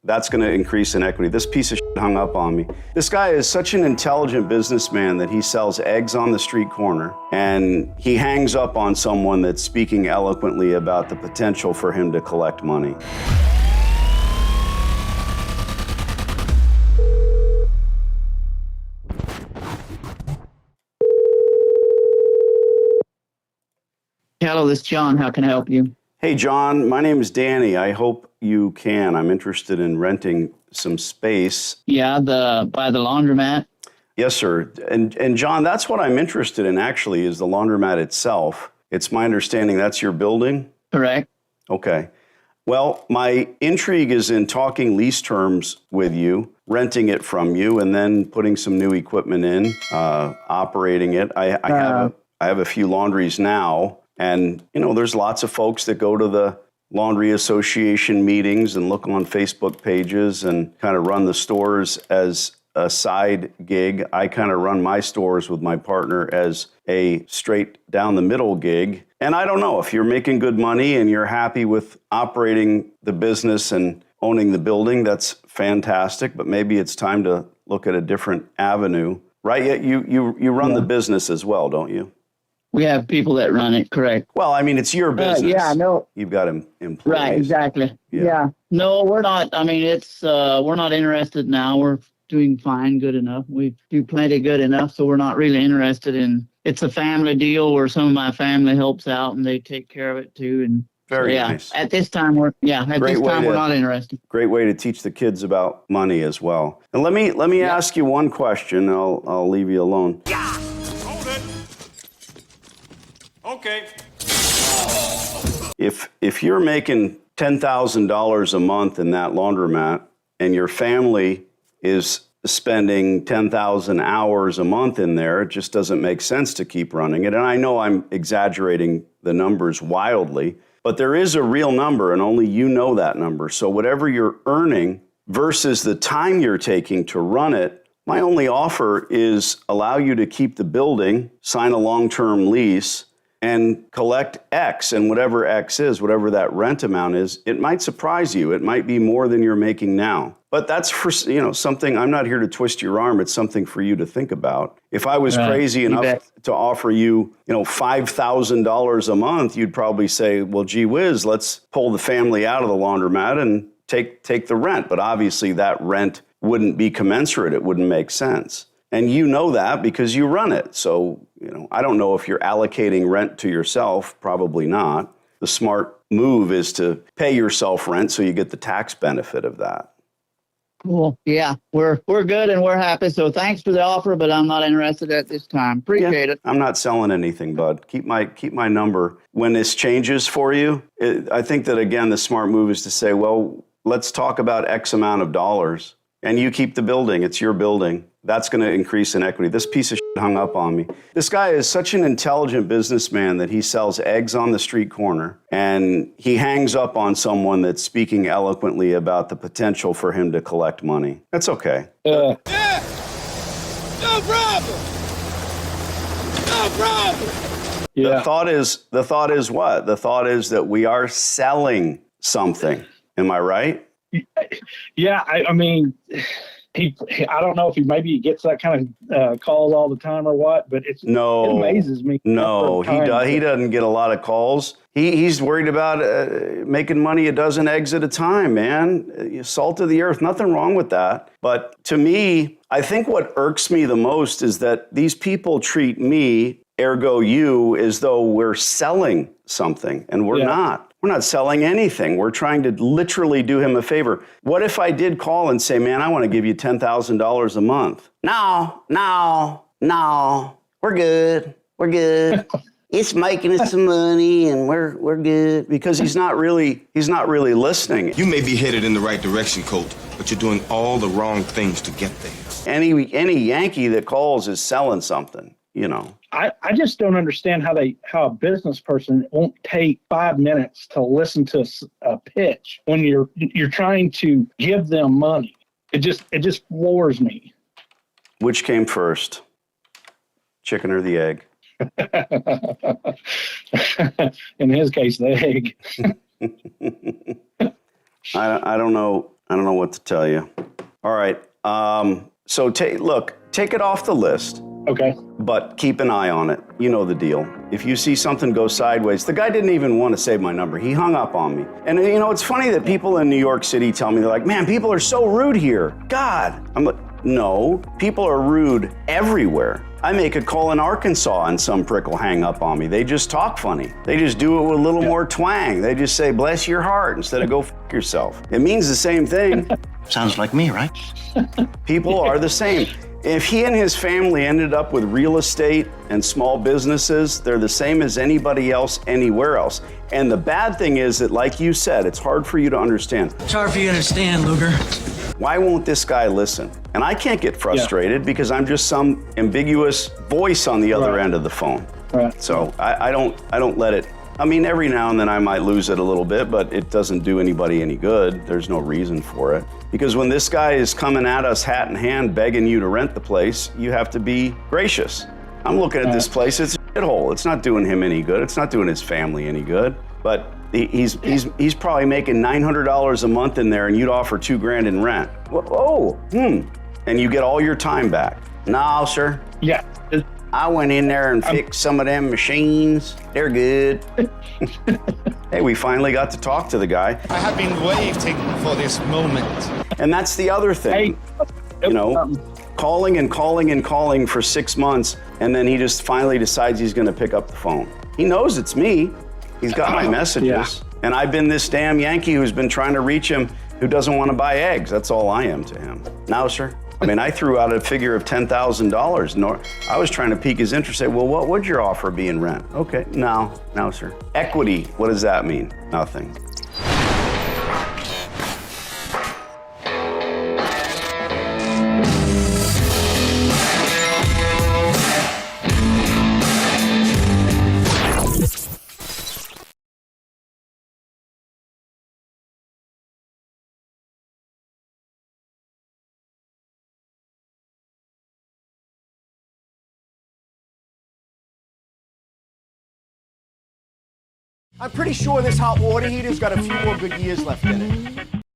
That's going to increase in equity. This piece of shit hung up on me. This guy is such an intelligent businessman that he sells eggs on the street corner, and he hangs up on someone that's speaking eloquently about the potential for him to collect money. Hello, this is John. How can I help you? Hey, John, my name is Danny. I hope you can. I'm interested in renting some space. Yeah, by the laundromat. Yes, sir. And John, that's what I'm interested in, actually, is the laundromat itself. It's my understanding that's your building? Correct. Okay. Well, my intrigue is in talking lease terms with you, renting it from you, and then putting some new equipment in, operating it. I have a few laundries now. And, you know, there's lots of folks that go to the Laundry Association meetings and look on Facebook pages and kind of run the stores as a side gig. I kind of run my stores with my partner as a straight down the middle gig. And I don't know, if you're making good money and you're happy with operating the business and owning the building, that's fantastic. But maybe it's time to look at a different avenue, right? You run the business as well, don't you? We have people that run it, correct. Well, I mean, it's your business. Yeah, no. You've got employees. Right, exactly. Yeah. No, we're not. I mean, we're not interested now. We're doing fine, good enough. We do plenty good enough, so we're not really interested in, it's a family deal where some of my family helps out and they take care of it too. And Very so, nice. At this time, we're not interested. Great way to teach the kids about money as well. And let me ask you one question. I'll leave you alone. Yeah. Hold it. Okay. If you're making $10,000 a month in that laundromat and your family is spending 10,000 hours a month in there, it just doesn't make sense to keep running it. And I know I'm exaggerating the numbers wildly, but there is a real number and only you know that number. So whatever you're earning versus the time you're taking to run it, my only offer is allow you to keep the building, sign a long-term lease, and collect X, and whatever X is, whatever that rent amount is, it might surprise you. It might be more than you're making now. But that's for, something, I'm not here to twist your arm. It's something for you to think about. If I was crazy enough to offer you, $5,000 a month, you'd probably say, well, gee whiz, let's pull the family out of the laundromat and take the rent. But obviously that rent wouldn't be commensurate. It wouldn't make sense. And you know that because you run it. So, I don't know if you're allocating rent to yourself, probably not. The smart move is to pay yourself rent so you get the tax benefit of that. Cool. Yeah, we're good and we're happy. So thanks for the offer, but I'm not interested at this time. Appreciate it. I'm not selling anything, bud. Keep my number. When this changes for you, I think that, again, the smart move is to say, well, let's talk about X amount of dollars. And you keep the building. It's your building. That's going to increase in equity. This piece of shit hung up on me. This guy is such an intelligent businessman that he sells eggs on the street corner, and he hangs up on someone that's speaking eloquently about the potential for him to collect money. That's okay. Yeah. No problem. No problem. Yeah. The thought is what? The thought is that we are selling something. Am I right? Yeah, I mean, I don't know if he gets that kind of calls all the time or what, but it amazes me. No, he doesn't get a lot of calls. He's worried about making money a dozen eggs at a time, man. Salt of the earth, nothing wrong with that. But to me, I think what irks me the most is that these people treat me, ergo you, as though we're selling something, and we're not. We're not selling anything. We're trying to literally do him a favor. What if I did call and say, man, I want to give you $10,000 a month? No, we're good. It's making us some money and we're good. Because he's not really listening. You may be headed in the right direction, Colt, but you're doing all the wrong things to get there. Any Yankee that calls is selling something, I just don't understand how a business person won't take 5 minutes to listen to a pitch when you're trying to give them money. It just floors me. Which came first, chicken or the egg? In his case, the egg. I don't know. I don't know what to tell you. All right. So take it off the list. Okay. But keep an eye on it. You know the deal. If you see something go sideways, the guy didn't even want to save my number. He hung up on me. And you know, it's funny that people in New York City tell me, they're like, man, people are so rude here. God. I'm like, no, people are rude everywhere. I make a call in Arkansas and some prick will hang up on me. They just talk funny. They just do it with a little more twang. They just say, bless your heart, instead of go f yourself. It means the same thing. Sounds like me, right? People are the same. If he and his family ended up with real estate and small businesses, they're the same as anybody else anywhere else. And the bad thing is that, like you said, it's hard for you to understand. It's hard for you to understand, Luger. Why won't this guy listen? And I can't get frustrated because I'm just some ambiguous voice on the other end of the phone. Right. So I don't let it. I mean, every now and then I might lose it a little bit, but it doesn't do anybody any good. There's no reason for it. Because when this guy is coming at us hat in hand, begging you to rent the place, you have to be gracious. I'm looking at this place, it's a shithole. It's not doing him any good. It's not doing his family any good. But he's probably making $900 a month in there, and you'd offer $2,000 in rent. And you get all your time back. No, sir. Yeah. I went in there and fixed some of them machines. They're good. Hey, we finally got to talk to the guy. I have been waiting for this moment. And that's the other thing. Hey, you know, calling and calling and calling for 6 months, and then he just finally decides he's going to pick up the phone. He knows it's me. He's got my messages. Yeah. And I've been this damn Yankee who's been trying to reach him, who doesn't want to buy eggs. That's all I am to him. No, sir. I mean, I threw out a figure of $10,000. I was trying to pique his interest. Say, well, what would your offer be in rent? Okay, no, sir. Equity, what does that mean? Nothing. I'm pretty sure this hot water heater's got a few more good years left in it.